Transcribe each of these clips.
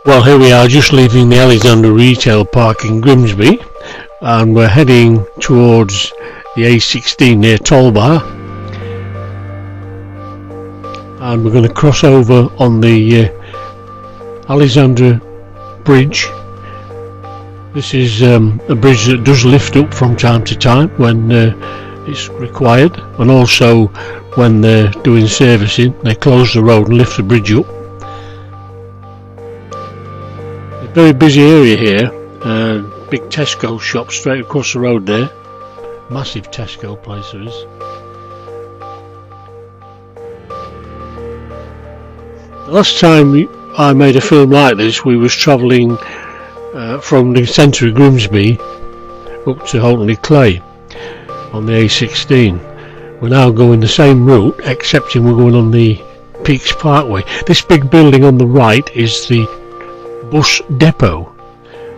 Well, here we are, just leaving the Alexander Retail Park in Grimsby, and we're heading towards the A16 near Tollbar, and we're going to cross over on the Alexander Bridge. This is a bridge that does lift up from time to time when it's required, and also when they're doing servicing they close the road and lift the bridge up. A very busy area here, big Tesco shop straight across the road there, massive Tesco place there is. The last time I made a film like this we was travelling from the centre of Grimsby up to Holton Clay on the A16. We're now going the same route, excepting we're going on the Peaks Parkway. This big building on the right is the bus depot,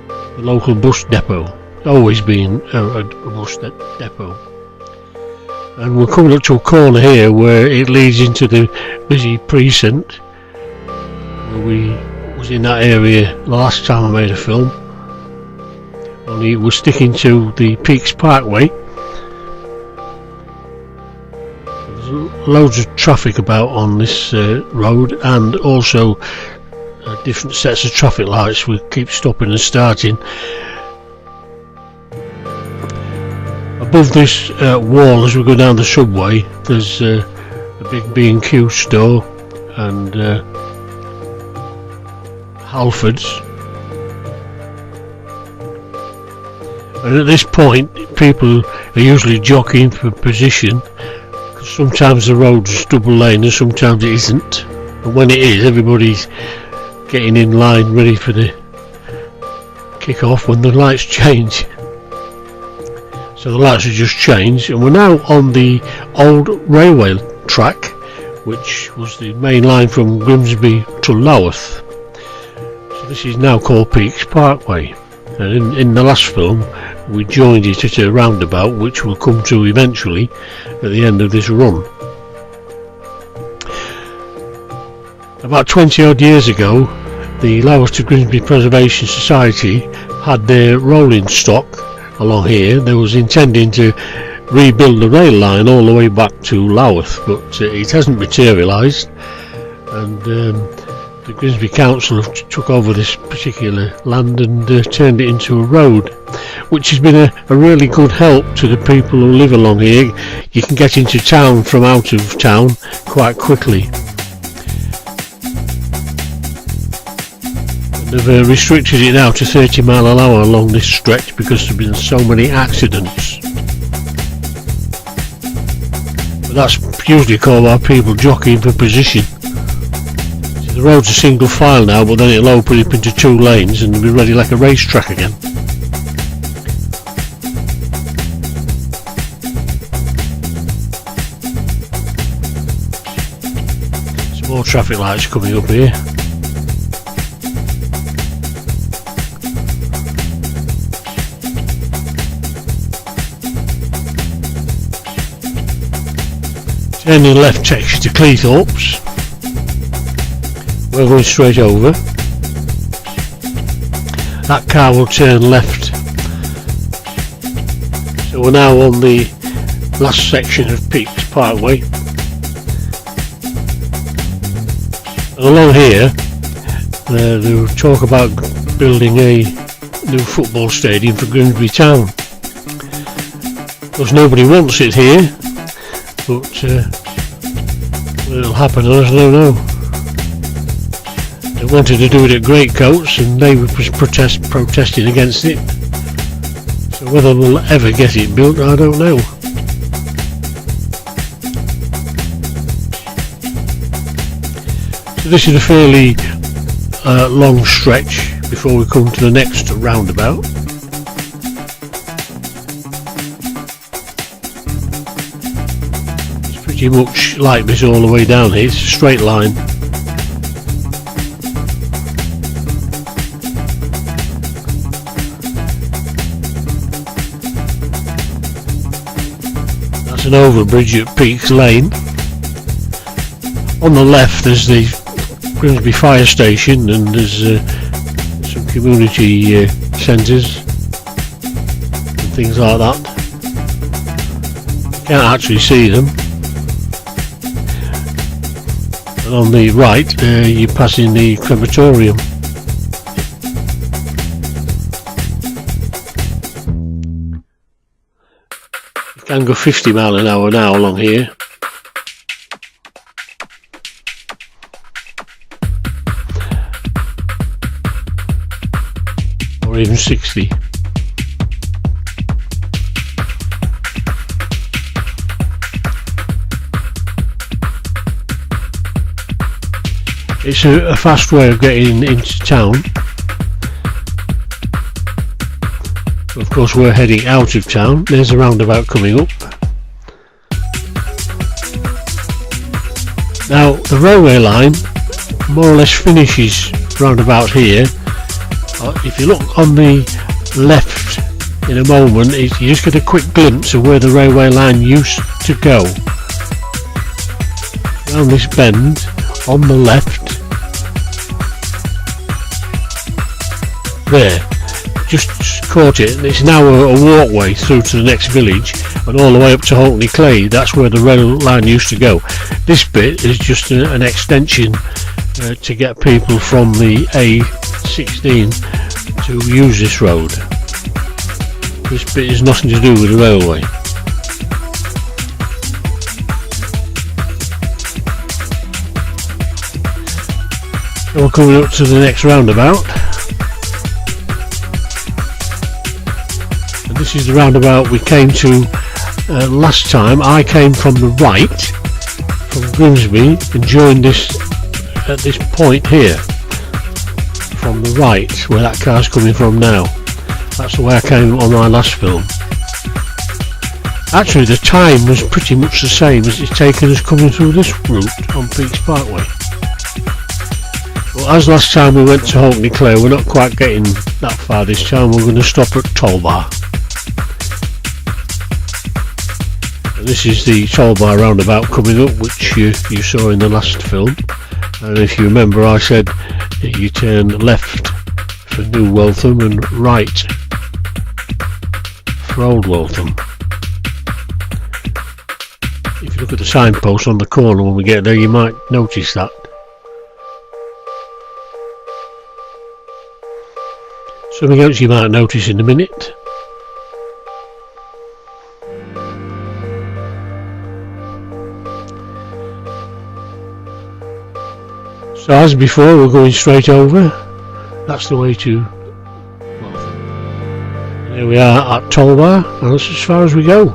the local bus depot. It's always been a bus depot. And we're coming up to a corner here where it leads into the busy precinct. We was in that area the last time I made a film, only we're sticking to the Peaks Parkway. There's loads of traffic about on this road, and also different sets of traffic lights. We keep stopping and starting. Above this wall as we go down the subway there's a big B&Q store and Halfords, and at this point people are usually jockeying for position, because sometimes the road's double lane and sometimes it isn't, and when it is everybody's getting in line ready for the kick off when the lights change. So the lights have just changed and we're now on the old railway track, which was the main line from Grimsby to Loworth. This is now called Peaks Parkway, and in the last film we joined it at a roundabout, which we'll come to eventually at the end of this run. About 20 odd years ago the Loworth to Grimsby Preservation Society had their rolling stock along here. They was intending to rebuild the rail line all the way back to Loworth, but it hasn't materialised, and the Grimsby Council have took over this particular land and turned it into a road, which has been a really good help to the people who live along here. You can get into town from out of town quite quickly. They've restricted it now to 30 mile an hour along this stretch because there have been so many accidents. But that's usually called by people jockeying for position. The road's a single file now, but then it'll open up into two lanes and be ready like a racetrack again. Some more traffic lights coming up here. Turning left takes you to Cleethorpes. We're going straight over. That car will turn left. So we're now on the last section of Peaks Parkway. And along here they will talk about building a new football stadium for Grimsby Town. Of course nobody wants it here, but it'll happen, I don't know. They wanted to do it at Greatcoats and they were protesting against it, so whether we'll ever get it built I don't know. So this is a fairly long stretch before we come to the next roundabout. It's pretty much like this all the way down here, it's a straight line. An overbridge at Peaks Lane. On the left there's the Grimsby Fire Station, and there's community centres and things like that. Can't actually see them. And on the right, you're passing the crematorium. You can go 50 miles an hour now along here. Or even 60. It's a fast way of getting into town. Of course, we're heading out of town. There's a roundabout coming up. Now, the railway line more or less finishes round about here. If you look on the left in a moment, you just get a quick glimpse of where the railway line used to go. Around this bend on the left, there, just caught it, and it's now a walkway through to the next village and all the way up to Haultney Clay. That's where the rail line used to go. This bit is just an extension to get people from the A16 to use this road. This bit is nothing to do with the railway. So we're coming up to the next roundabout. And this is the roundabout we came to last time. I came from the right, from Grimsby, and joined this at this point here. From the right, where that car's coming from now. That's the way I came on my last film. Actually, the time was pretty much the same as it's taken us coming through this route on Peaks Parkway. Well, as last time we went to Haultney Clay, we're not quite getting that far this time. We're going to stop at Tollbar. And this is the Tollbar roundabout coming up, which you saw in the last film. And if you remember, I said you turn left for New Waltham and right for Old Waltham. If you look at the signpost on the corner when we get there, you might notice that. Something else you might notice in a minute. So as before, we're going straight over. That's the way to Waltham. There we are at Tollbar, and that's as far as we go.